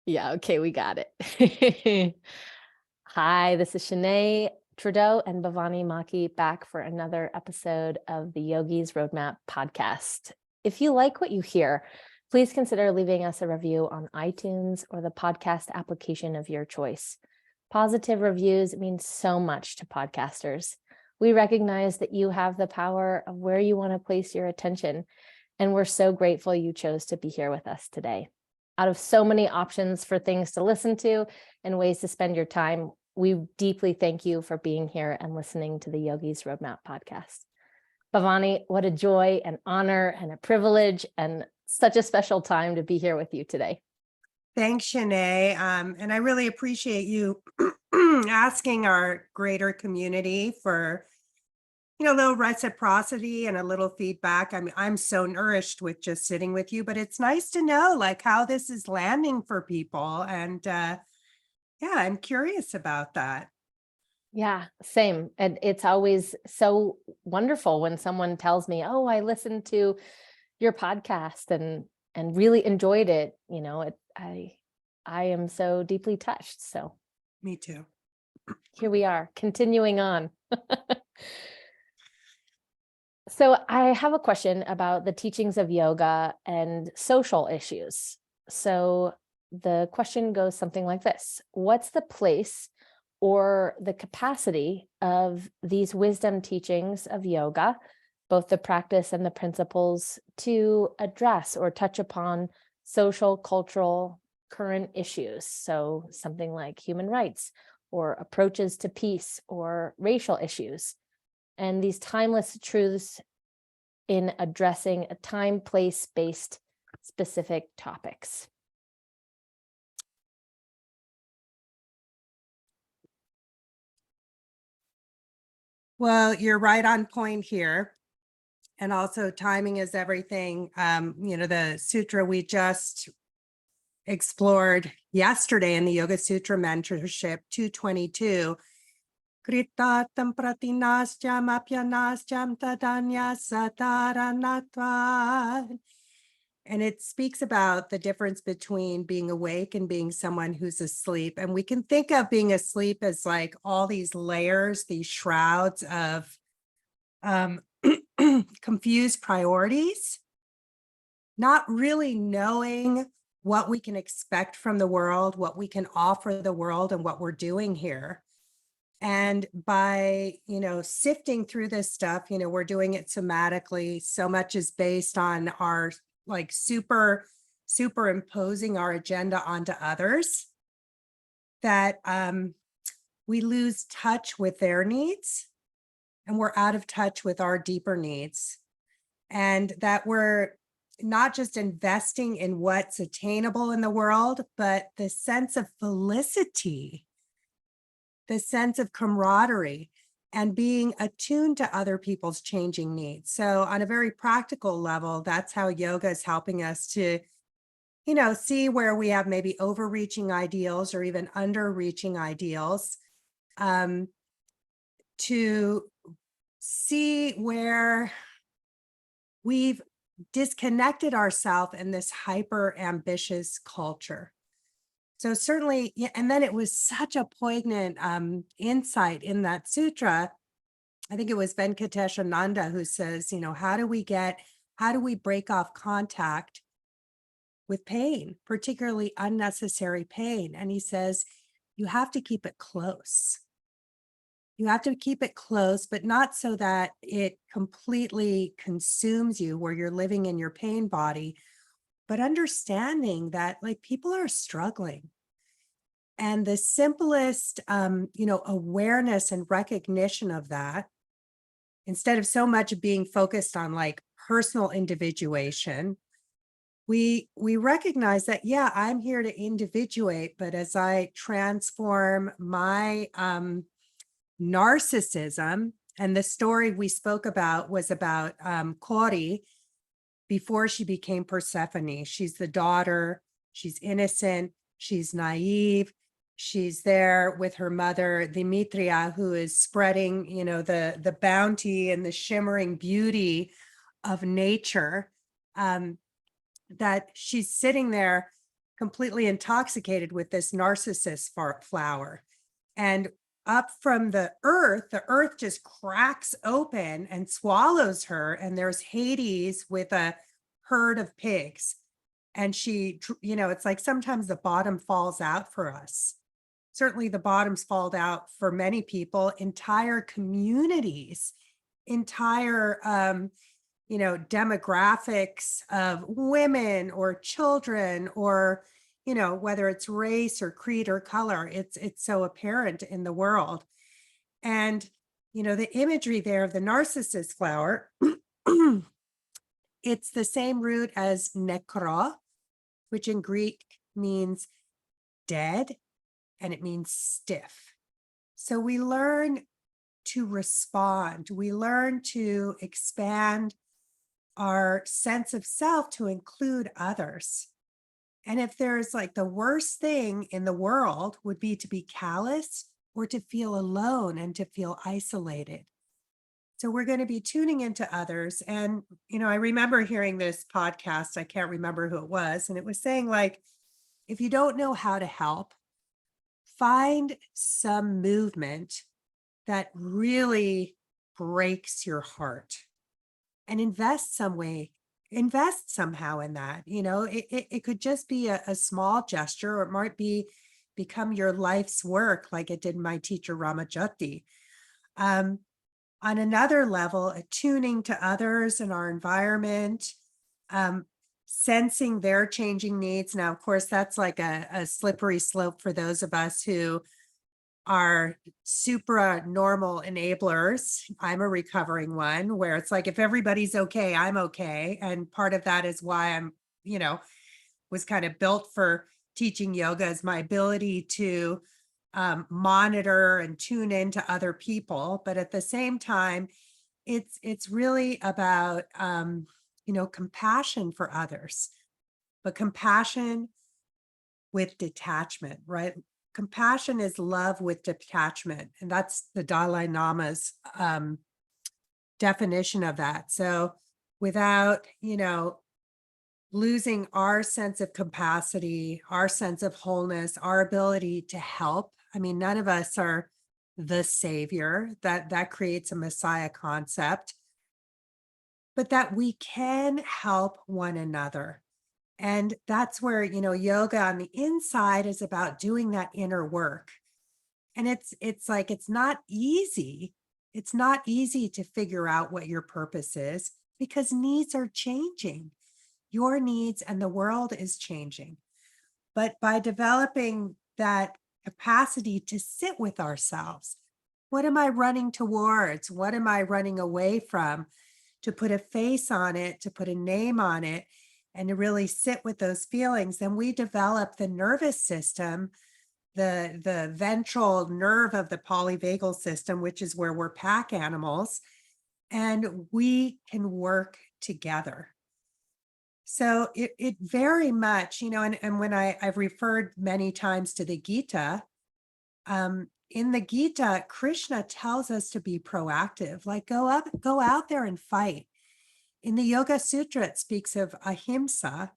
Yeah, okay, we got it. Hi, this is Shinay Trudeau and Bhavani Maki back for another episode of the Yogi's Roadmap podcast. If you like what you hear, please consider leaving us a review on iTunes or the podcast application of your choice. Positive reviews mean so much to podcasters. We recognize that you have the power of where you want to place your attention, and we're so grateful you chose to be here with us today. Out of so many options for things to listen to and ways to spend your time, we deeply thank you for being here and listening to the Yogi's Roadmap podcast. Bhavani, what a joy and honor and a privilege and such a special time to be here with you today. Thanks, Shinay. And I really appreciate you asking our greater community for, a little reciprocity and a little feedback. I mean, I'm so nourished with just sitting with you, but it's nice to know like how this is landing for people. And yeah, I'm curious about that. Yeah, same. And it's always so wonderful when someone tells me, "Oh, I listened to your podcast and really enjoyed it." I am so deeply touched. So Me too. here we are, continuing on. So I have a question about the teachings of yoga and social issues. So the question goes something like this: what's the place or the capacity of these wisdom teachings of yoga, both the practice and the principles, to address or touch upon social, cultural, current issues? So something like human rights or approaches to peace or racial issues. And these timeless truths in addressing a time, place, based specific topics. Well, you're right on point here. And also timing is everything. The sutra we just explored yesterday in the Yoga Sutra Mentorship 222. Kritatam pratinasyam apyanasyam tadanya sataranatva. And it speaks about the difference between being awake and being someone who's asleep. And we can think of being asleep as like all these layers, these shrouds of confused priorities, not really knowing what we can expect from the world, what we can offer the world, and what we're doing here. And by, sifting through this stuff, we're doing it somatically. So much is based on our like superimposing our agenda onto others that we lose touch with their needs and we're out of touch with our deeper needs. And that we're not just investing in what's attainable in the world, but the sense of felicity, the sense of camaraderie, and being attuned to other people's changing needs. So on a very practical level, that's how yoga is helping us to, see where we have maybe overreaching ideals or even underreaching ideals, to see where we've disconnected ourselves in this hyper ambitious culture. So certainly, yeah, and then it was such a poignant insight in that sutra. I think it was Venkateshananda who says, how do we break off contact with pain, particularly unnecessary pain? And he says, you have to keep it close. You have to keep it close, but not so that it completely consumes you where you're living in your pain body, but understanding that like people are struggling. And the simplest, awareness and recognition of that, instead of so much being focused on like personal individuation, we recognize that, yeah, I'm here to individuate, but as I transform my narcissism, and the story we spoke about was about Kori before she became Persephone. She's the daughter, she's innocent, she's naive, she's there with her mother, Demetria, who is spreading, the bounty and the shimmering beauty of nature. that she's sitting there completely intoxicated with this narcissus flower. And up from the earth just cracks open and swallows her. And there's Hades with a herd of pigs. And it's like sometimes the bottom falls out for us. Certainly the bottoms fall out for many people, entire communities, entire demographics of women or children, or whether it's race or creed or color. It's so apparent in the world. And the imagery there of the narcissus flower, it's the same root as nekro, which in Greek means dead, and it means stiff. So we learn to respond. We learn to expand our sense of self to include others. And if there's like the worst thing in the world would be to be callous or to feel alone and to feel isolated. So we're going to be tuning into others. And, I remember hearing this podcast, I can't remember who it was, and it was saying like, if you don't know how to help, find some movement that really breaks your heart and invest somehow in that. It could just be a small gesture, or it might become your life's work, like it did my teacher Ramajati. On another level, attuning to others in our environment, sensing their changing needs. Now, of course, that's like a slippery slope for those of us who are supra normal enablers. I'm a recovering one, where it's like, if everybody's okay, I'm okay. And part of that is why I'm, was kind of built for teaching yoga, is my ability to monitor and tune into other people. But at the same time, it's really about compassion for others, but compassion with detachment, right? Compassion is love with detachment. And that's the Dalai Lama's definition of that. So without, losing our sense of capacity, our sense of wholeness, our ability to help. I mean, none of us are the savior. That creates a messiah concept, but that we can help one another. And that's where, yoga on the inside is about doing that inner work. And it's like, it's not easy. It's not easy to figure out what your purpose is, because needs are changing. Your needs and the world is changing. But by developing that capacity to sit with ourselves, what am I running towards? What am I running away from? To put a face on it, to put a name on it, and to really sit with those feelings, then we develop the nervous system, the ventral nerve of the polyvagal system, which is where we're pack animals, and we can work together. So it very much, and when I've referred many times to the Gita, in the Gita, Krishna tells us to be proactive, like go out there and fight. In the Yoga Sutra, it speaks of ahimsa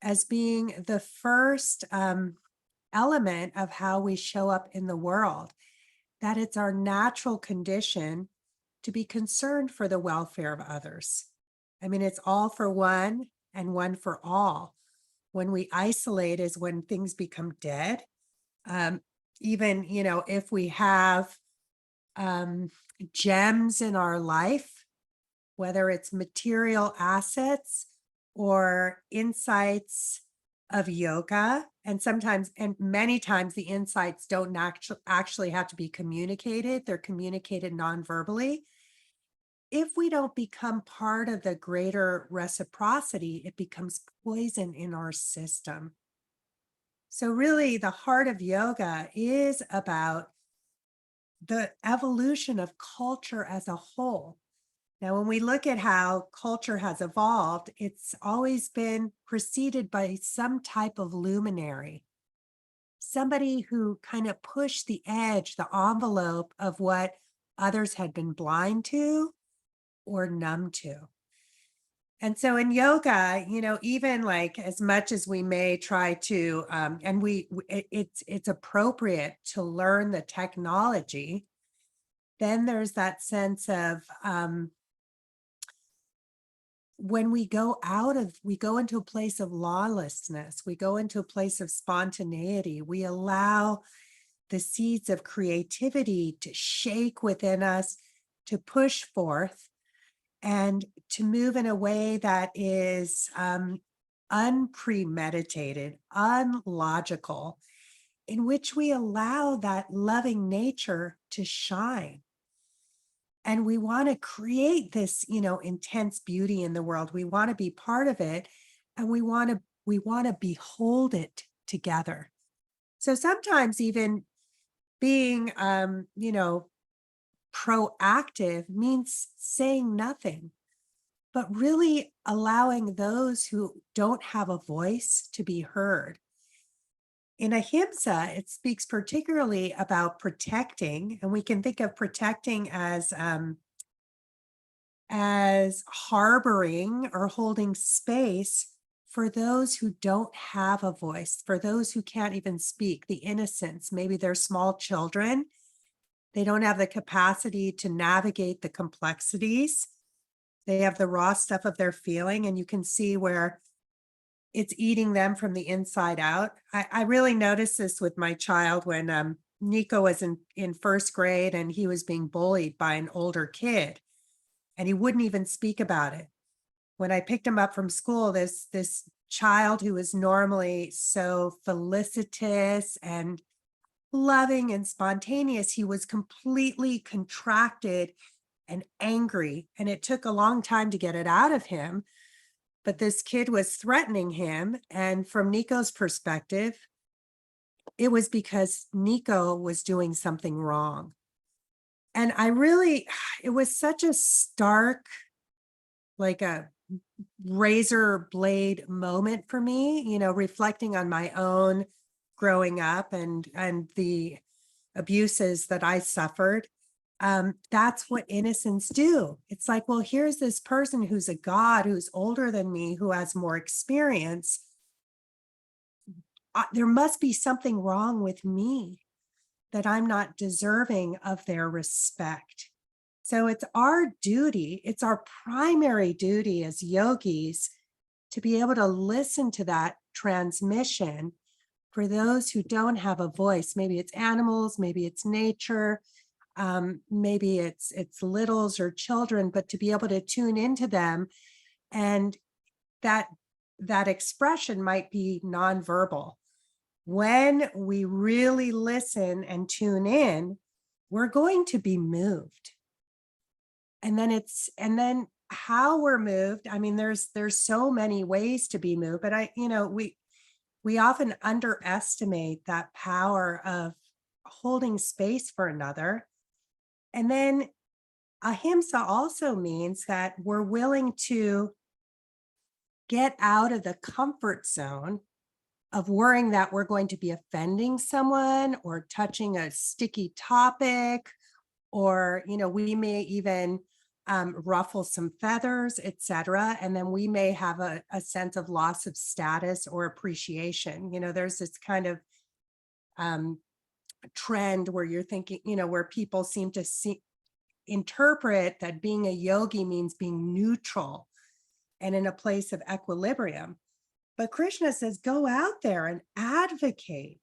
as being the first element of how we show up in the world, that it's our natural condition to be concerned for the welfare of others. I mean, it's all for one and one for all. When we isolate is when things become dead. Even, if we have gems in our life, whether it's material assets or insights of yoga, and many times the insights don't actually have to be communicated. They're communicated non-verbally. If we don't become part of the greater reciprocity, it becomes poison in our system. So really, the heart of yoga is about the evolution of culture as a whole. Now, when we look at how culture has evolved, it's always been preceded by some type of luminary, somebody who kind of pushed the edge, the envelope of what others had been blind to or numb to. And so in yoga, even like as much as we may try to, and it's appropriate to learn the technology, then there's that sense of when we go into a place of lawlessness, we go into a place of spontaneity, we allow the seeds of creativity to shake within us, to push forth, and to move in a way that is unpremeditated, unlogical, in which we allow that loving nature to shine. And we want to create this, intense beauty in the world. We want to be part of it, and we want to behold it together. So sometimes even being proactive means saying nothing, but really allowing those who don't have a voice to be heard. In ahimsa, it speaks particularly about protecting, and we can think of protecting as harboring or holding space for those who don't have a voice, for those who can't even speak, the innocents. Maybe they're small children. They don't have the capacity to navigate the complexities. They have the raw stuff of their feeling, and you can see where it's eating them from the inside out. I really noticed this with my child when Nico was in first grade and he was being bullied by an older kid, and he wouldn't even speak about it. When I picked him up from school, this child who was normally so felicitous and loving and spontaneous, he was completely contracted and angry. And it took a long time to get it out of him. But this kid was threatening him. And from Nico's perspective, it was because Nico was doing something wrong. And it was such a stark, like a razor blade moment for me, reflecting on my own growing up and the abuses that I suffered. That's what innocents do. It's like, well, here's this person who's a god, who's older than me, who has more experience. There must be something wrong with me, that I'm not deserving of their respect. So it's our duty, it's our primary duty as yogis to be able to listen to that transmission for those who don't have a voice. Maybe it's animals, maybe it's nature, maybe it's littles or children, but to be able to tune into them. And that expression might be nonverbal. When we really listen and tune in, we're going to be moved. And then how we're moved. I mean, there's so many ways to be moved, but we often underestimate that power of holding space for another. And then ahimsa also means that we're willing to get out of the comfort zone of worrying that we're going to be offending someone or touching a sticky topic, or we may even ruffle some feathers, etc. And then we may have a sense of loss of status or appreciation. There's this kind of trend where you're thinking, where people seem to interpret that being a yogi means being neutral and in a place of equilibrium. But Krishna says, go out there and advocate.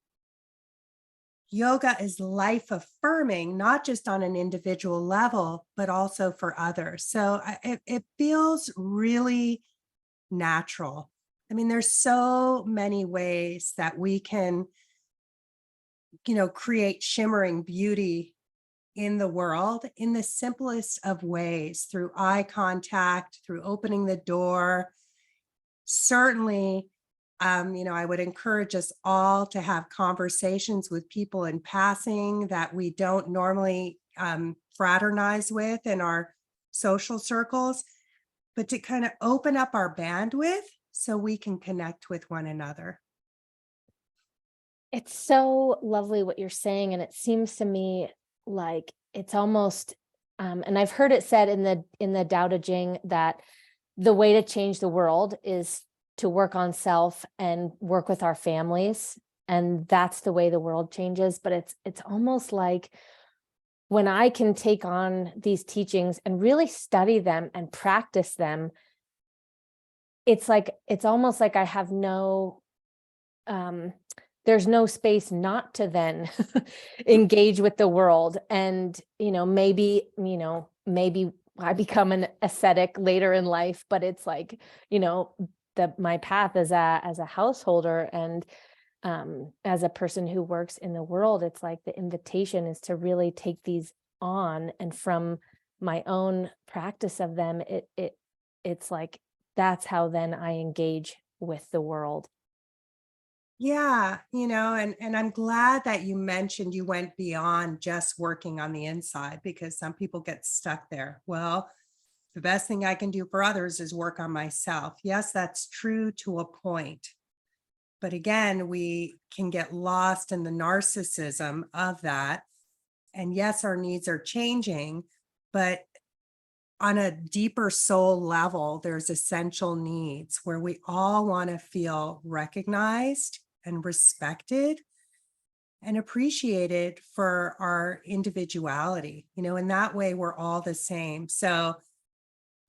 Yoga is life affirming, not just on an individual level, but also for others. So it feels really natural. I mean, there's so many ways that we can, create shimmering beauty in the world in the simplest of ways, through eye contact, through opening the door. Certainly, I would encourage us all to have conversations with people in passing that we don't normally fraternize with in our social circles, but to kind of open up our bandwidth so we can connect with one another. It's so lovely what you're saying. And it seems to me like it's almost, and I've heard it said in the Tao Te Ching that the way to change the world is to work on self and work with our families. And that's the way the world changes. But it's almost like when I can take on these teachings and really study them and practice them, it's almost like I have there's no space not to then engage with the world. And, maybe I become an ascetic later in life, but it's like, my path as a householder and as a person who works in the world, it's like the invitation is to really take these on. And from my own practice of them, it's like, that's how then I engage with the world. Yeah, and I'm glad that you mentioned you went beyond just working on the inside, because some people get stuck there. Well, the best thing I can do for others is work on myself. Yes, that's true to a point. But again, we can get lost in the narcissism of that. And yes, our needs are changing, but on a deeper soul level, there's essential needs where we all want to feel recognized and respected and appreciated for our individuality. In that way, we're all the same. So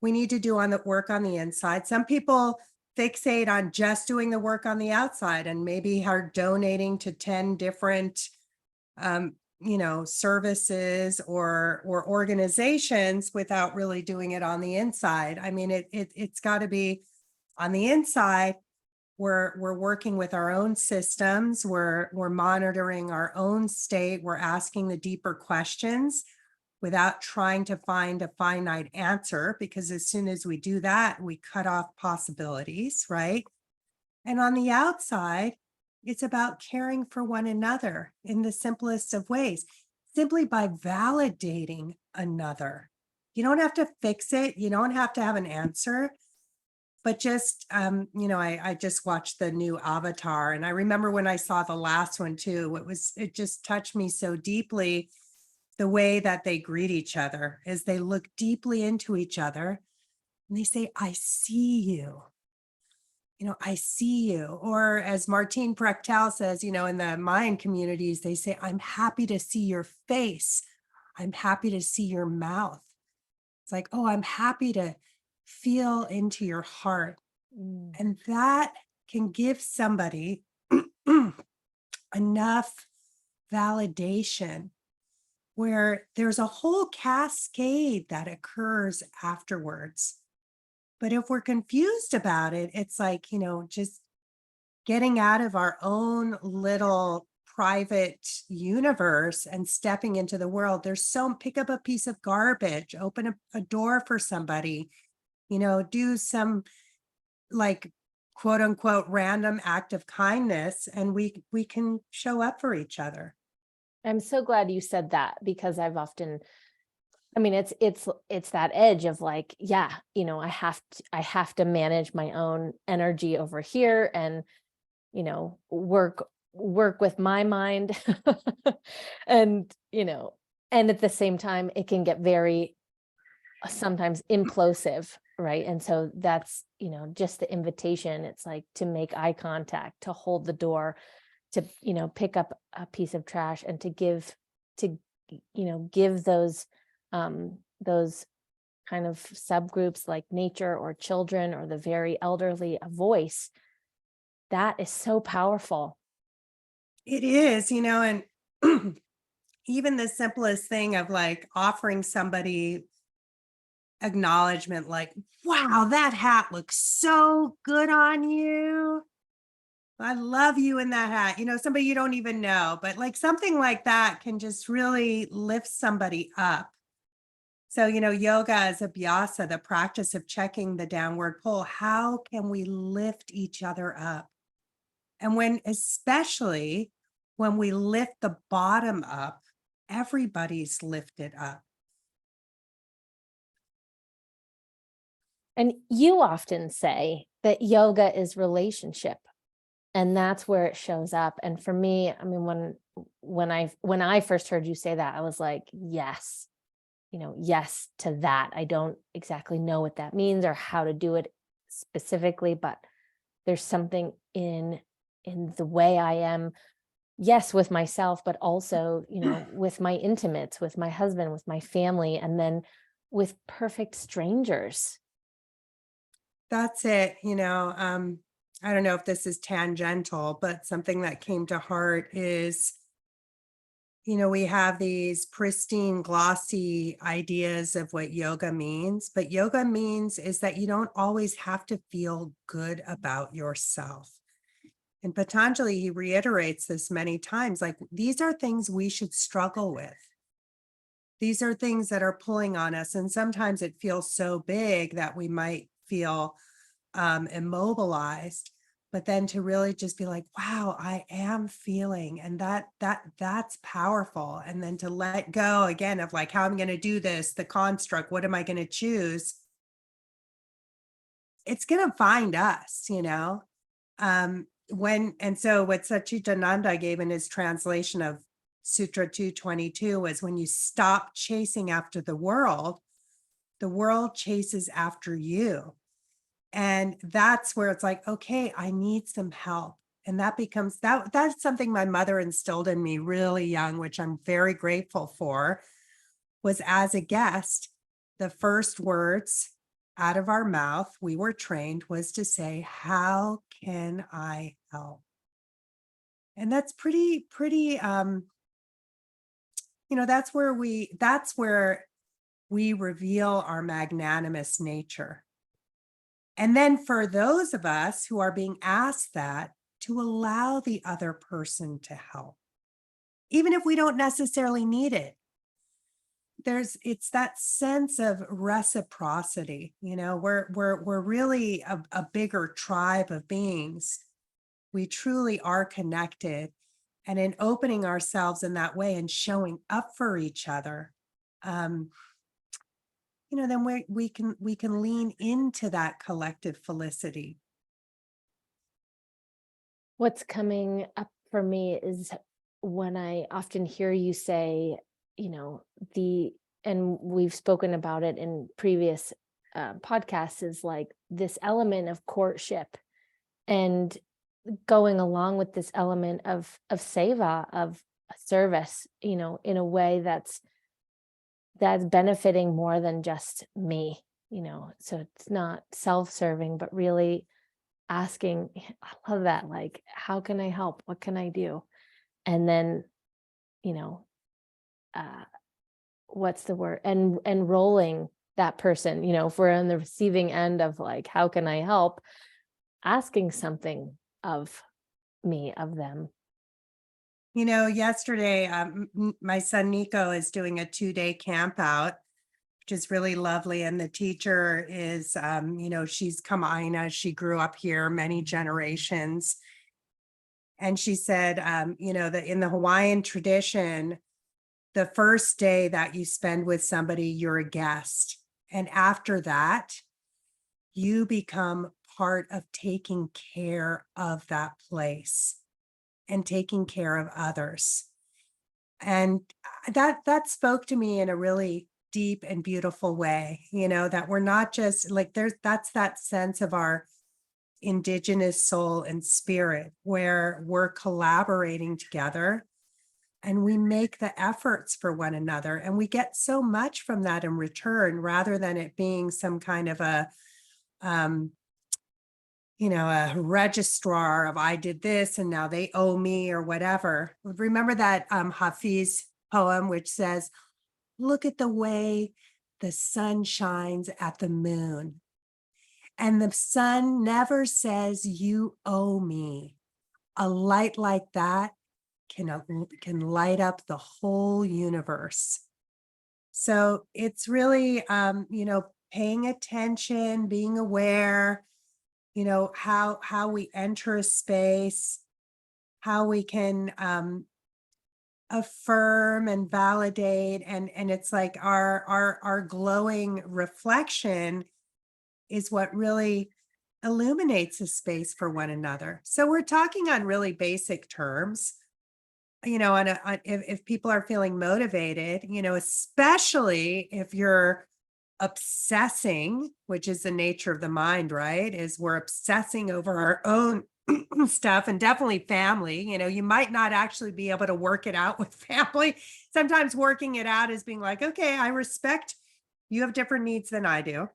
we need to do work on the inside. Some people fixate on just doing the work on the outside and maybe are donating to 10 different services or organizations without really doing it on the inside. I mean, it's got to be on the inside. We're working with our own systems. We're monitoring our own state. We're asking the deeper questions without trying to find a finite answer, because as soon as we do that, we cut off possibilities, right? And on the outside, it's about caring for one another in the simplest of ways, simply by validating another. You don't have to fix it. You don't have to have an answer, but just, I just watched the new Avatar, and I remember when I saw the last one too, it just touched me so deeply. The way that they greet each other is they look deeply into each other and they say, I see you. I see you. Or as Martine Prechtel says, in the Mayan communities, they say, I'm happy to see your face. I'm happy to see your mouth. It's like, oh, I'm happy to feel into your heart. Mm. And that can give somebody enough validation where there's a whole cascade that occurs afterwards. But if we're confused about it, it's like, just getting out of our own little private universe and stepping into the world. Pick up a piece of garbage, open a door for somebody, do some like quote unquote random act of kindness, and we can show up for each other. I'm so glad you said that, because I've often, it's that edge of like, yeah, I have to manage my own energy over here and, work with my mind. And, and at the same time, it can get very sometimes implosive, right? And so that's, just the invitation. It's like to make eye contact, to hold the door, to, pick up a piece of trash, and to give those kind of subgroups like nature or children or the very elderly a voice. That is so powerful. It is, and even the simplest thing of like offering somebody acknowledgement, like, wow, that hat looks so good on you. I love you in that hat. Somebody you don't even know, but like something like that can just really lift somebody up. So, yoga is abhyasa, the practice of checking the downward pull. How can we lift each other up? And especially when we lift the bottom up, everybody's lifted up. And you often say that yoga is relationship, and that's where it shows up. And for me, when I first heard you say that, I was like, yes, yes to that. I don't exactly know what that means or how to do it specifically, but there's something in the way I am, yes, with myself, but also, with my intimates, with my husband, with my family, and then with perfect strangers. That's it. I don't know if this is tangential, but something that came to heart is, we have these pristine, glossy ideas of what yoga means, but yoga means is that you don't always have to feel good about yourself. And Patanjali, he reiterates this many times, like these are things we should struggle with. These are things that are pulling on us. And sometimes it feels so big that we might feel immobilized, but then to really just be like, wow, I am feeling, and that's powerful. And then to let go again of like, how I'm going to do this, the construct, what am I going to choose? It's going to find us, and so what Satchitananda gave in his translation of Sutra 222 was, when you stop chasing after the world chases after you. And that's where it's like, okay, I need some help. And that becomes that's something my mother instilled in me really young, which I'm very grateful for, was as a guest, the first words out of our mouth, we were trained, was to say, how can I help? And that's pretty that's where we reveal our magnanimous nature. And then for those of us who are being asked that, to allow the other person to help, even if we don't necessarily need it. It's that sense of reciprocity. We're really a bigger tribe of beings. We truly are connected. And in opening ourselves in that way and showing up for each other, um, then we can lean into that collective felicity. What's coming up for me is when I often hear you say, the, and we've spoken about it in previous podcasts, is like this element of courtship and going along with this element of seva, of service, in a way that's benefiting more than just me, so it's not self-serving, but really asking, I love that, like, how can I help? What can I do? And then, you know, uh, what's the word? And enrolling that person, if we're on the receiving end of like, how can I help? Asking something of me, of them. Yesterday, my son Nico is doing a 2-day camp out, which is really lovely. And the teacher is, she's Kauai. She grew up here many generations. And she said, that in the Hawaiian tradition, the first day that you spend with somebody, you're a guest. And after that, you become part of taking care of that place and taking care of others. And that spoke to me in a really deep and beautiful way, that we're not just like, that's that sense of our indigenous soul and spirit where we're collaborating together and we make the efforts for one another, and we get so much from that in return, rather than it being some kind of um, a registrar of, I did this and now they owe me or whatever. Remember that Hafiz poem, which says, look at the way the sun shines at the moon. And the sun never says, you owe me. A light like that can light up the whole universe. So it's really, paying attention, being aware, how we enter a space, how we can affirm and validate, and it's like our glowing reflection is what really illuminates a space for one another. So we're talking on really basic terms, if people are feeling motivated, especially if you're obsessing, which is the nature of the mind, right? Is we're obsessing over our own stuff, and definitely family. You might not actually be able to work it out with family. Sometimes working it out is being like, okay, I respect you have different needs than I do,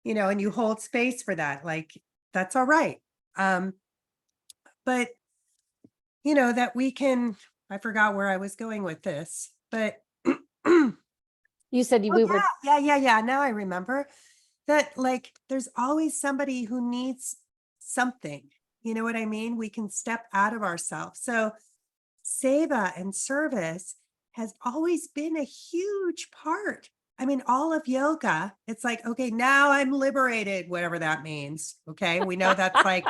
and you hold space for that. Like, that's all right. Um, but that we can, I forgot where I was going with this, but You said we were, yeah. Now I remember that, like, there's always somebody who needs something. You know what I mean? We can step out of ourselves. So seva and service has always been a huge part. I mean, all of yoga, it's like, okay, now I'm liberated, whatever that means. Okay. We know that's like,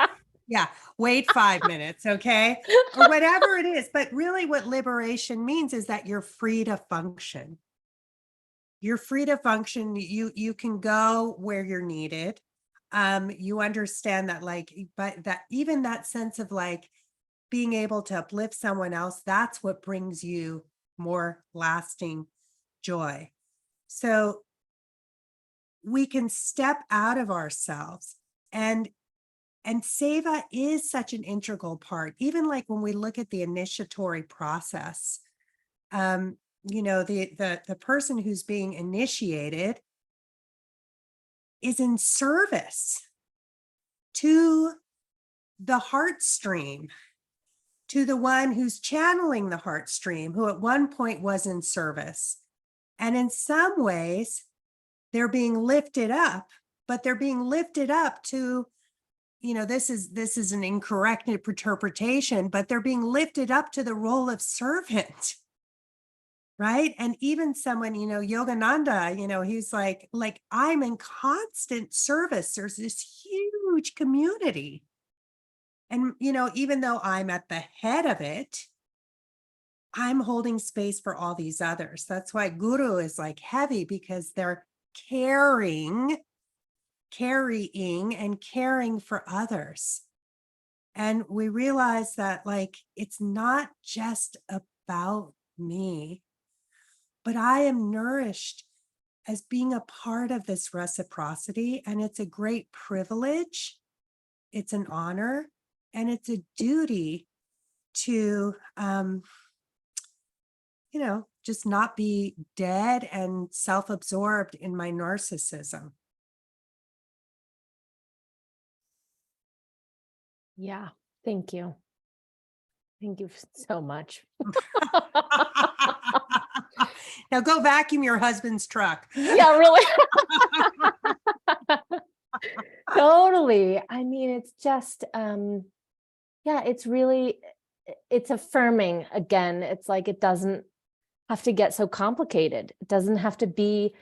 yeah, wait 5 minutes. Okay. Or whatever it is. But really, what liberation means is that you're free to function. You're free to function. You can go where you're needed. You understand that, like, but that even that sense of like being able to uplift someone else, that's what brings you more lasting joy. So we can step out of ourselves, and seva is such an integral part. Even like when we look at the initiatory process, the person who's being initiated is in service to the heart stream, to the one who's channeling the heart stream, who at one point was in service. And in some ways, they're being lifted up, but they're being lifted up to, this is an incorrect interpretation, but they're being lifted up to the role of servant. Right. And even someone, Yogananda, he's like, I'm in constant service. There's this huge community. And, even though I'm at the head of it, I'm holding space for all these others. That's why guru is like heavy, because they're carrying and caring for others. And we realize that, like, it's not just about me, but I am nourished as being a part of this reciprocity. And it's a great privilege. It's an honor, and it's a duty to, just not be dead and self-absorbed in my narcissism. yeah, thank you. Thank you so much. Now go vacuum your husband's truck. Yeah, really. Totally. I mean, it's just, yeah, it's affirming again. It's like, it doesn't have to get so complicated. It doesn't have to be,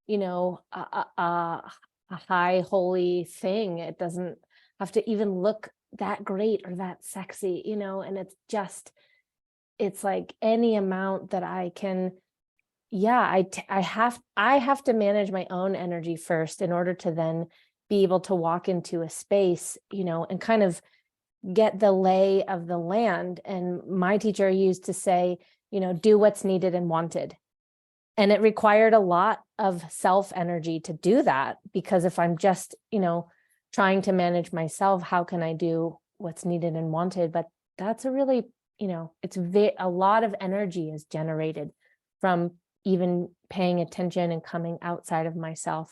a high holy thing. It doesn't have to even look that great or that sexy, and it's like any amount that I can. Yeah, I have to manage my own energy first in order to then be able to walk into a space, and kind of get the lay of the land. And my teacher used to say, do what's needed and wanted. And it required a lot of self energy to do that, because if I'm just, trying to manage myself, how can I do what's needed and wanted? But that's a really, a lot of energy is generated from even paying attention and coming outside of myself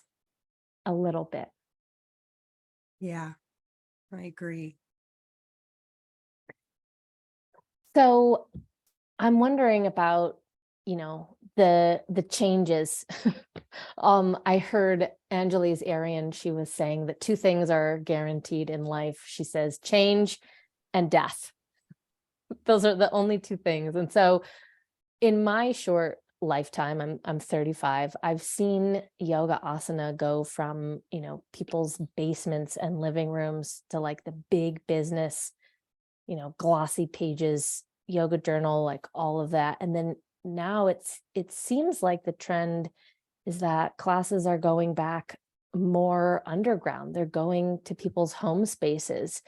a little bit. Yeah, I agree. So I'm wondering about, the changes. I heard Anjali's Arian, she was saying that two things are guaranteed in life. She says change and death. Those are the only two things. And so in my short lifetime, I'm 35, I've seen yoga asana go from, people's basements and living rooms to like the big business, glossy pages, yoga journal, like all of that. And then now it seems like the trend is that classes are going back more underground. They're going to people's home spaces.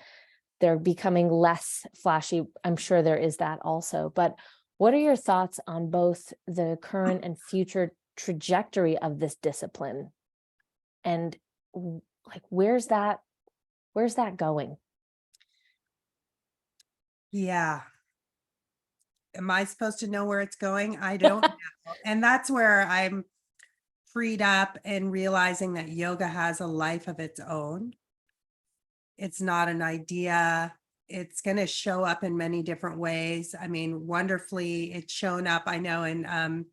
they're becoming less flashy. I'm sure there is that also, but what are your thoughts on both the current and future trajectory of this discipline? And like, where's that going? Yeah. Am I supposed to know where it's going? I don't know. And that's where I'm freed up and realizing that yoga has a life of its own. It's not an idea. It's going to show up in many different ways. I mean, wonderfully, it's shown up. I know in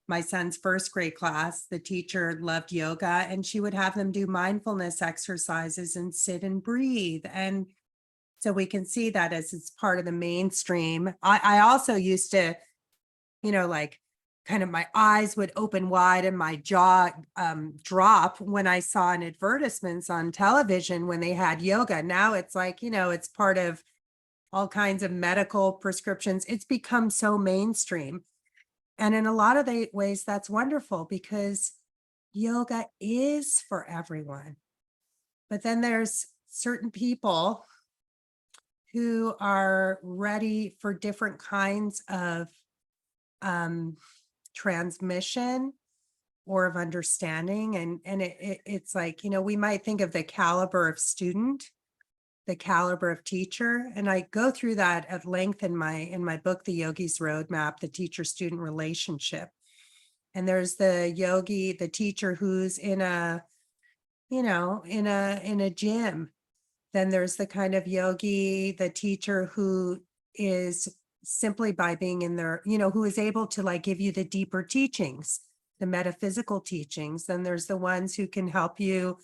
my son's first grade class, the teacher loved yoga and she would have them do mindfulness exercises and sit and breathe. And so we can see that as it's part of the mainstream. I also used to, like kind of my eyes would open wide and my jaw drop when I saw an advertisements on television when they had yoga. Now it's like, it's part of all kinds of medical prescriptions. It's become so mainstream. And in a lot of the ways, that's wonderful because yoga is for everyone. But then there's certain people who are ready for different kinds of transmission or of understanding. And it's like, we might think of the caliber of student, the caliber of teacher. And I go through that at length in my book, The Yogi's Roadmap, the teacher-student relationship. And there's the yogi, the teacher who's in a gym. Then there's the kind of yogi, the teacher who is simply by being in there, who is able to like give you the deeper teachings, the metaphysical teachings. Then there's the ones who can help you,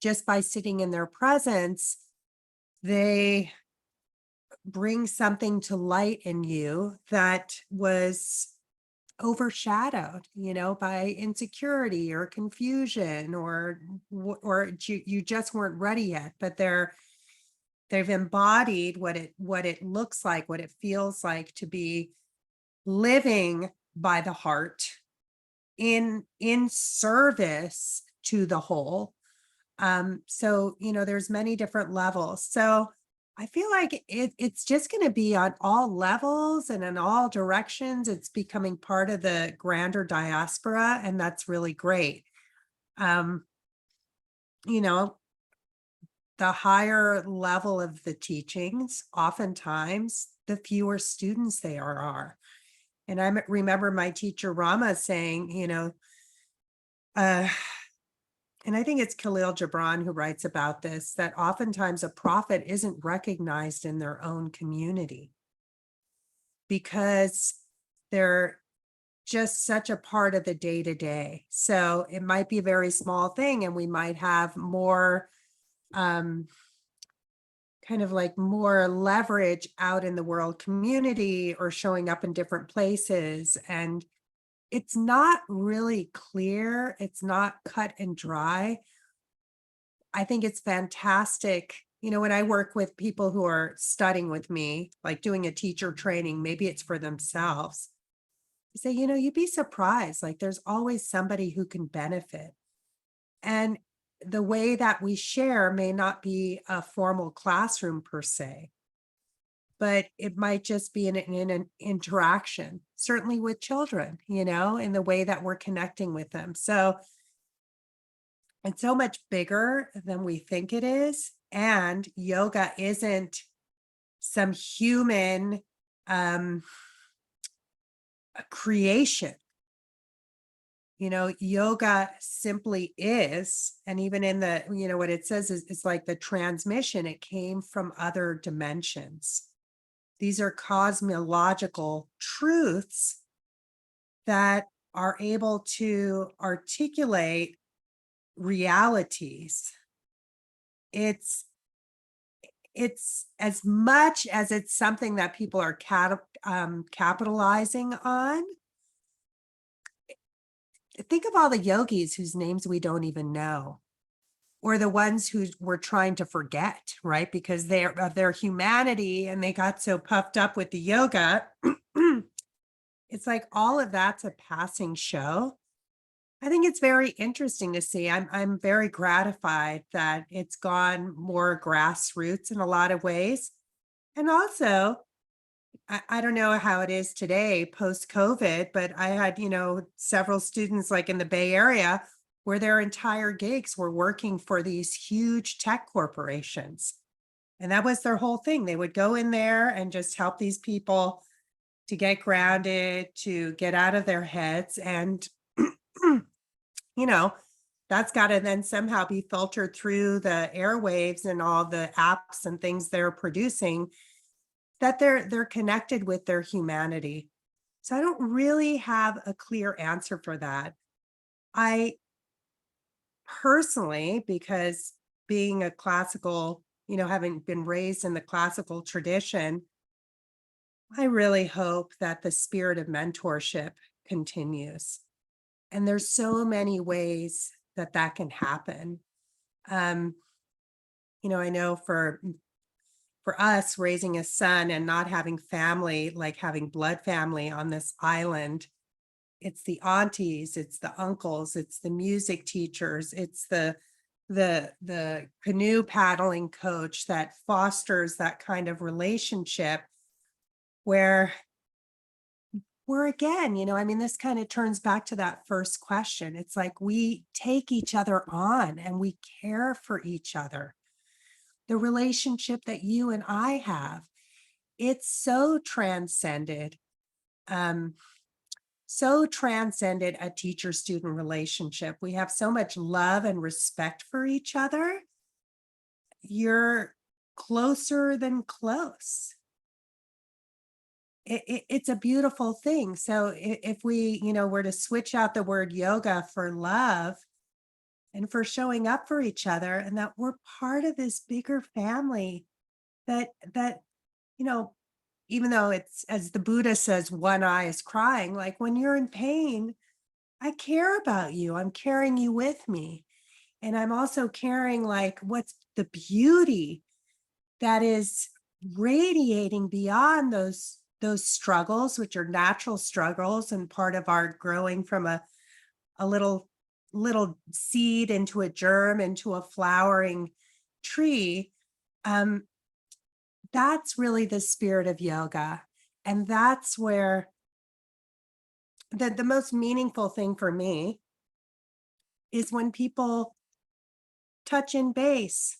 just by sitting in their presence, they bring something to light in you that was overshadowed, by insecurity or confusion or you just weren't ready yet, but they've embodied what it looks like, what it feels like to be living by the heart in service to the whole. So there's many different levels. So I feel like it's just going to be on all levels and in all directions. It's becoming part of the grander diaspora, and that's really great. The higher level of the teachings, oftentimes the fewer students there are. And I remember my teacher Rama saying, and I think it's Khalil Gibran who writes about this, that oftentimes a prophet isn't recognized in their own community because they're just such a part of the day-to-day. So it might be a very small thing and we might have more kind of like more leverage out in the world community or showing up in different places. And it's not really clear. It's not cut and dry. I think it's fantastic. When I work with people who are studying with me, like doing a teacher training, maybe it's for themselves. I say, you'd be surprised. Like there's always somebody who can benefit. And the way that we share may not be a formal classroom per se, but it might just be in an interaction, certainly with children, in the way that we're connecting with them. So it's so much bigger than we think it is. And yoga isn't some human creation. Yoga simply is, and even in the, what it says is it's like the transmission, it came from other dimensions. These are cosmological truths that are able to articulate realities. It's as much as it's something that people are capitalizing on. Think of all the yogis whose names we don't even know, or the ones who we're trying to forget, right? Because they're of their humanity and they got so puffed up with the yoga. It's like all of that's a passing show. I think it's very interesting to see. I'm very gratified that it's gone more grassroots in a lot of ways. And also, I don't know how it is today post COVID, but I had, several students like in the Bay Area where their entire gigs were working for these huge tech corporations. And that was their whole thing. They would go in there and just help these people to get grounded, to get out of their heads. And, you know, that's got to then somehow be filtered through the airwaves and all the apps and things they're producing, that they're connected with their humanity. So I don't really have a clear answer for that. I personally, because being a classical, having been raised in the classical tradition, I really hope that the spirit of mentorship continues. And there's so many ways that that can happen. Um, I know for us raising a son and not having family, like having blood family on this island, it's the aunties, it's the uncles, it's the music teachers, it's the canoe paddling coach that fosters that kind of relationship where we're again, this kind of turns back to that first question. It's like we take each other on and we care for each other. The relationship that you and I have, it's um, so transcended a teacher-student relationship. We have so much love and respect for each other. You're closer than close. It's a beautiful thing. So if we, were to switch out the word yoga for love and for showing up for each other, and that we're part of this bigger family, that you know even though it's, as the Buddha says, one eye is crying, like when you're in pain, I care about you, I'm carrying you with me. And I'm also carrying like what's the beauty that is radiating beyond those struggles, which are natural struggles and part of our growing from a little seed into a germ into a flowering tree. um, that's really the spirit of yoga. And that's where the most meaningful thing for me is when people touch in base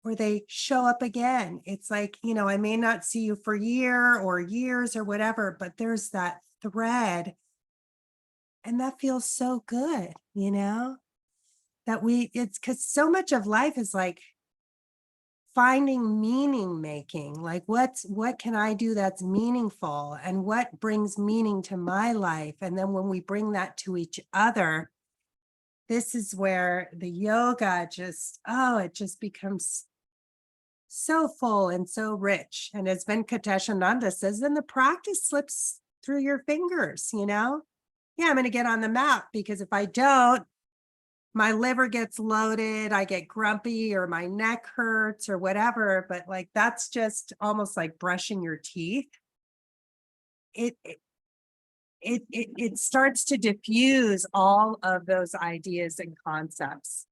or they show up again. It's like, I may not see you for a year or years or whatever, but there's that thread. And that feels so good, that it's because so much of life is like finding meaning making, like what can I do that's meaningful and what brings meaning to my life. And then when we bring that to each other, this is where the yoga it just becomes so full and so rich. And as Venkatesananda says, then the practice slips through your fingers, Yeah, I'm going to get on the map, because if I don't, my liver gets loaded, I get grumpy, or my neck hurts or whatever. But like, that's just almost like brushing your teeth. It starts to diffuse all of those ideas and concepts.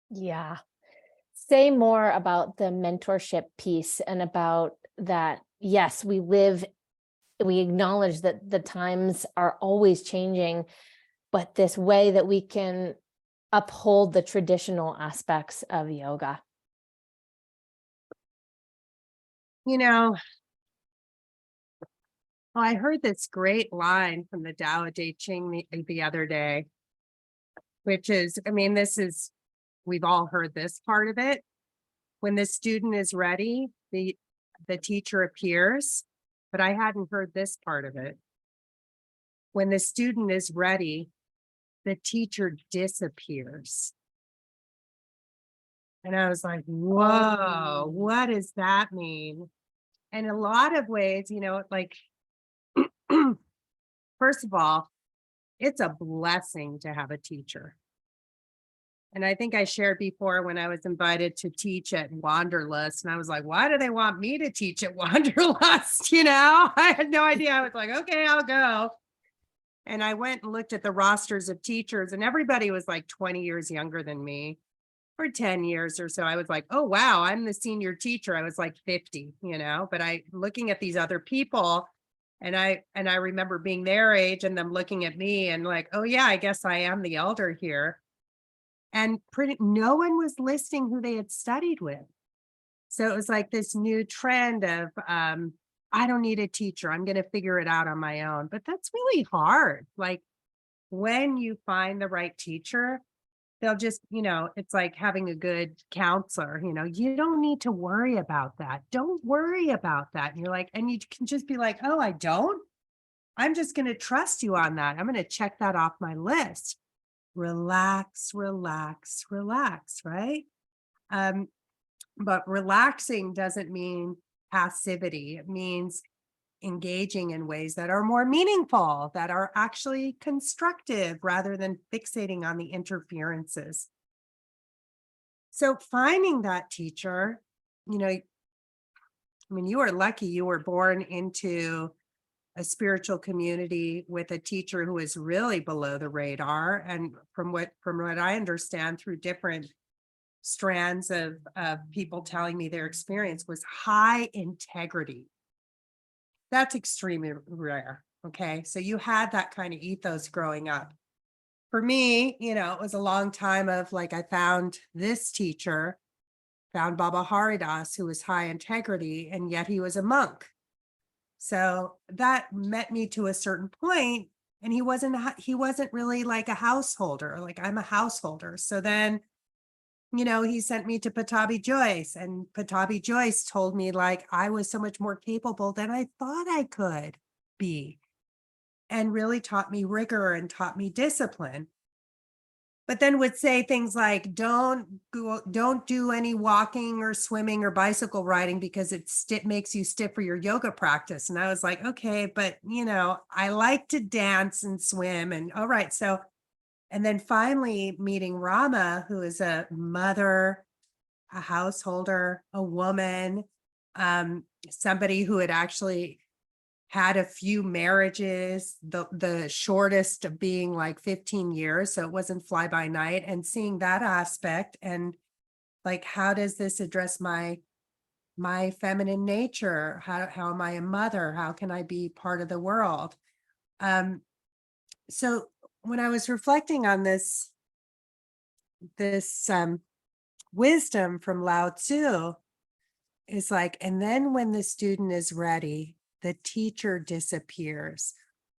Yeah. Say more about the mentorship piece and about that. Yes, we acknowledge that the times are always changing, but this way that we can uphold the traditional aspects of yoga. I heard this great line from the Tao Te Ching the other day, which is, we've all heard this part of it. When the student is ready, the teacher appears, but I hadn't heard this part of it. When the student is ready, the teacher disappears. And I was like, whoa, what does that mean? And a lot of ways, like, first of all, it's a blessing to have a teacher. And I think I shared before when I was invited to teach at Wanderlust, and I was like, why do they want me to teach at Wanderlust? I had no idea. I was like, okay, I'll go. And I went and looked at the rosters of teachers, and everybody was like 20 years younger than me, or 10 years or so. I was like, oh, wow, I'm the senior teacher. I was like 50, but I looking at these other people, and I remember being their age and them looking at me and like, oh yeah, I guess I am the elder here. And no one was listing who they had studied with. So it was like this new trend of I don't need a teacher. I'm going to figure it out on my own. But that's really hard. Like when you find the right teacher, they'll just, it's like having a good counselor, you don't need to worry about that. Don't worry about that. And you're like, and you can just be like, oh, I don't. I'm just going to trust you on that. I'm going to check that off my list. Relax, relax, relax, right? But relaxing doesn't mean passivity. It means engaging in ways that are more meaningful, that are actually constructive rather than fixating on the interferences. So finding that teacher, you are lucky you were born into a spiritual community with a teacher who is really below the radar. And from what I understand through different strands of people telling me their experience was high integrity. That's extremely rare. Okay. So you had that kind of ethos growing up. For me, it was a long time of like, I found this teacher, found Baba Haridas, who was high integrity, and yet he was a monk. So that met me to a certain point, and he wasn't really like a householder. Like I'm a householder. So then, he sent me to Patabi Joyce, and Patabi Joyce told me like I was so much more capable than I thought I could be, and really taught me rigor and taught me discipline. But then would say things like, don't do any walking or swimming or bicycle riding because it makes you stiff for your yoga practice. And I was like, okay, but I like to dance and swim, and all right. So, and then finally meeting Rama, who is a mother, a householder, a woman, somebody who had actually had a few marriages, the shortest of being like 15 years. So it wasn't fly by night, and seeing that aspect and like, how does this address my feminine nature? How am I a mother? How can I be part of the world? So when I was reflecting on this wisdom from Lao Tzu, is like, and then when the student is ready, the teacher disappears.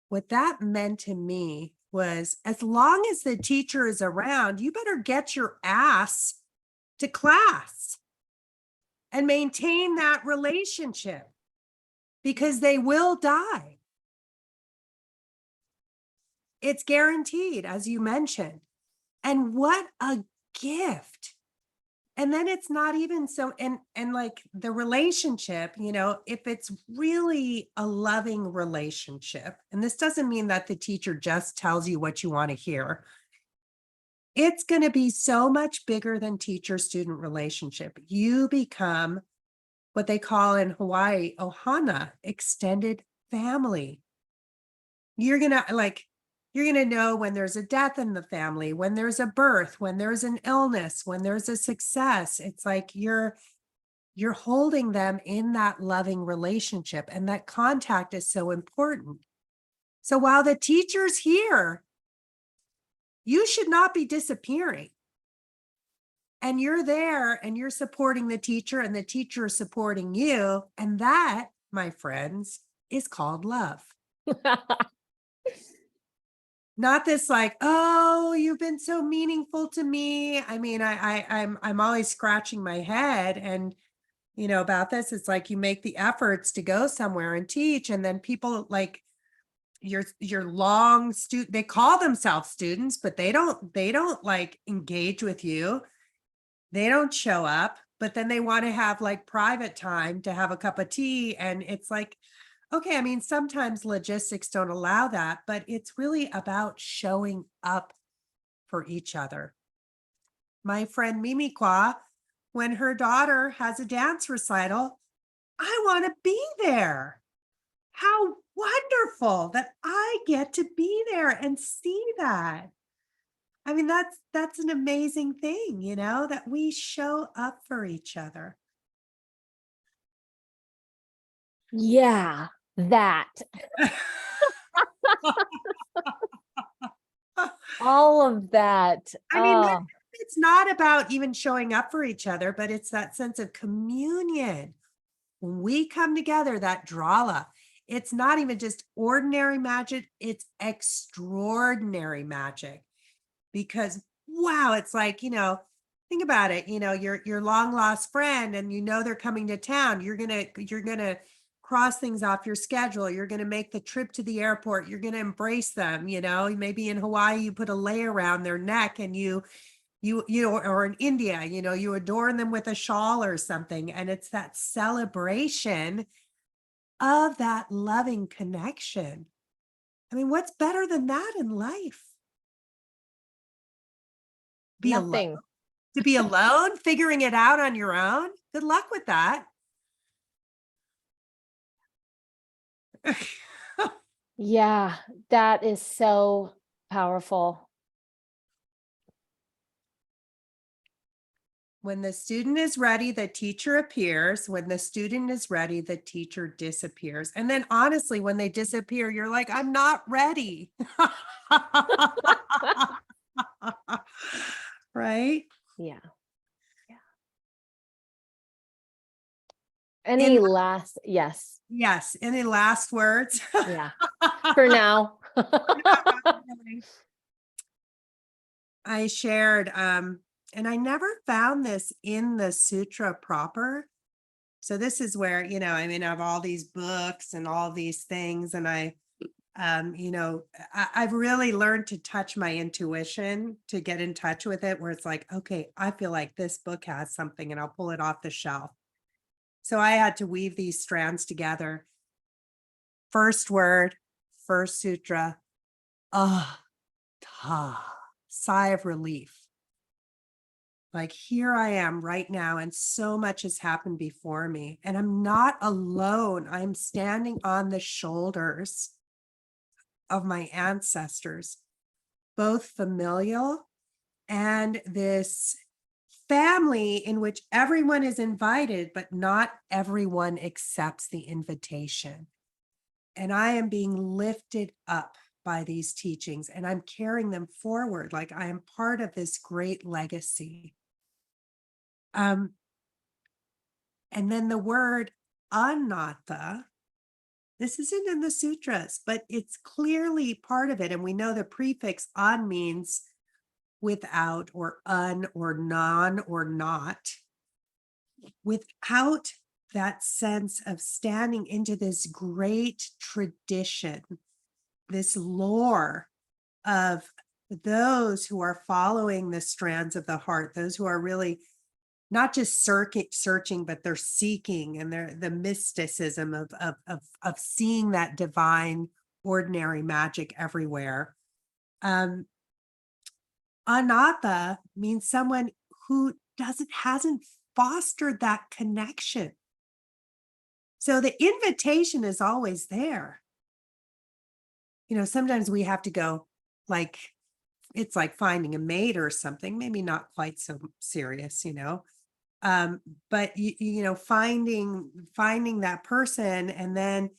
What that meant to me was, as long as the teacher is around, you better get your ass to class and maintain that relationship, because they will die. It's guaranteed, as you mentioned. And what a gift. And then it's not even so, and like the relationship, if it's really a loving relationship, and this doesn't mean that the teacher just tells you what you want to hear, it's going to be so much bigger than teacher-student relationship. You become what they call in Hawaii, ohana, extended family. You're going to know when there's a death in the family, when there's a birth, when there's an illness, when there's a success. It's like you're holding them in that loving relationship, and that contact is so important. So while the teacher's here, you should not be disappearing. And you're there and you're supporting the teacher, and the teacher is supporting you. And that, my friends, is called love. Not this like, oh, you've been so meaningful to me. I mean, I'm always scratching my head, and about this. It's like you make the efforts to go somewhere and teach, and then people like your long student, they call themselves students, but they don't like engage with you. They don't show up, but then they want to have like private time to have a cup of tea, and it's like, okay, I mean, sometimes logistics don't allow that, but it's really about showing up for each other. My friend Mimikwa, when her daughter has a dance recital, I want to be there. wonderful that I get to be there and see that. I mean, that's an amazing thing, that we show up for each other. Yeah, that. All of that. I mean, Oh, it's not about even showing up for each other, but it's that sense of communion. When we come together, that drala, it's not even just ordinary magic, it's extraordinary magic. Because wow, it's like, think about it, your long lost friend and they're coming to town. You're gonna cross things off your schedule. You're gonna make the trip to the airport. You're gonna embrace them, maybe in Hawaii, you put a lei around their neck and or in India, you adorn them with a shawl or something. And it's that celebration of that loving connection. I mean, what's better than that in life? Be alone. nothing. To be alone, figuring it out on your own? Good luck with that. Yeah, that is so powerful. When the student is ready, the teacher appears. When the student is ready, the teacher disappears. And then honestly, when they disappear, you're like, I'm not ready. Right? Yeah. Yeah. Any In last, yes. Yes, any last words? Yeah. For now. I shared, and I never found this in the sutra proper. So this is where, I mean, I have all these books and all these things, and I've really learned to touch my intuition, to get in touch with it, where it's like, okay, I feel like this book has something, and I'll pull it off the shelf. So I had to weave these strands together. First word, first sutra, ah, ta, sigh of relief. Like, here I am right now, and so much has happened before me, and I'm not alone. I'm standing on the shoulders of my ancestors, both familial and this family in which everyone is invited, but not everyone accepts the invitation. And I am being lifted up by these teachings, and I'm carrying them forward like I am part of this great legacy. And then the word anatta, this isn't in the sutras, but it's clearly part of it. And we know the prefix an means without, or un, or non, or not. Without that sense of standing into this great tradition, this lore of those who are following the strands of the heart, those who are really not just searching, but they're seeking, and they're the mysticism of seeing that divine, ordinary magic everywhere. Anatta means someone who hasn't fostered that connection. So the invitation is always there. Sometimes we have to go, like, it's like finding a mate or something, maybe not quite so serious, but finding that person and then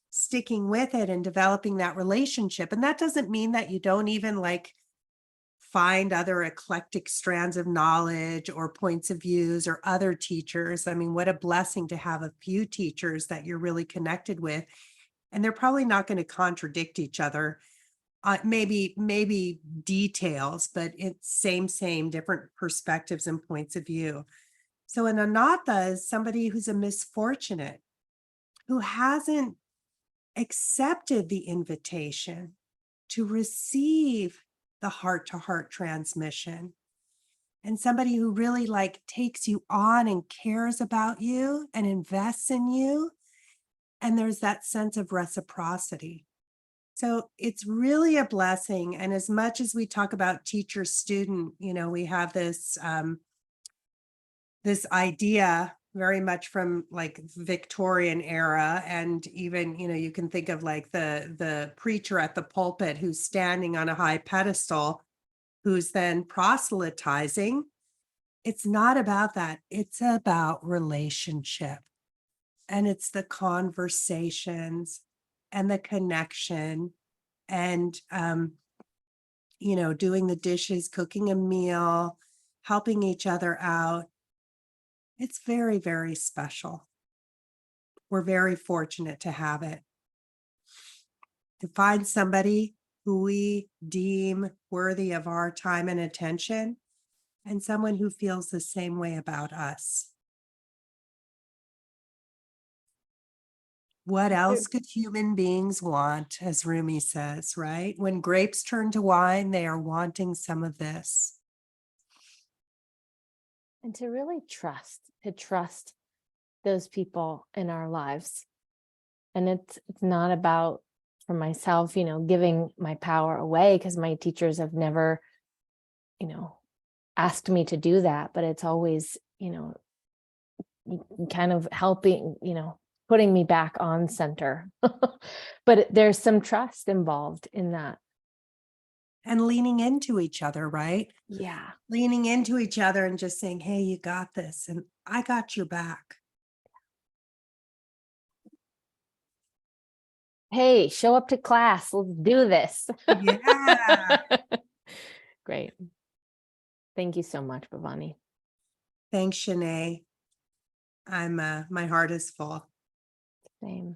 sticking with it and developing that relationship. And that doesn't mean that you don't even like find other eclectic strands of knowledge or points of views or other teachers. I mean, what a blessing to have a few teachers that you're really connected with, and they're probably not going to contradict each other. Maybe details, but it's same different perspectives and points of view. So an anatta is somebody who's a misfortunate, who hasn't accepted the invitation to receive the heart-to-heart transmission, and somebody who really like takes you on and cares about you and invests in you. And there's that sense of reciprocity. So it's really a blessing. And as much as we talk about teacher student, we have this idea very much from like Victorian era. And even, you can think of like the preacher at the pulpit who's standing on a high pedestal, who's then proselytizing. It's not about that. It's about relationship. And it's the conversations and the connection and doing the dishes, cooking a meal, helping each other out. It's very, very special. We're very fortunate to have it. To find somebody who we deem worthy of our time and attention, and someone who feels the same way about us. What else could human beings want, as Rumi says, right? When grapes turn to wine, they are wanting some of this. And to really trust those people in our lives. And it's not about, for myself, giving my power away, because my teachers have never, asked me to do that, but it's always, kind of helping, putting me back on center. But there's some trust involved in that. And leaning into each other, right? Yeah. Leaning into each other and just saying, hey, you got this, and I got your back. Hey, show up to class. Let's do this. Yeah. Great. Thank you so much, Bhavani. Thanks, Shinay. My heart is full. Same.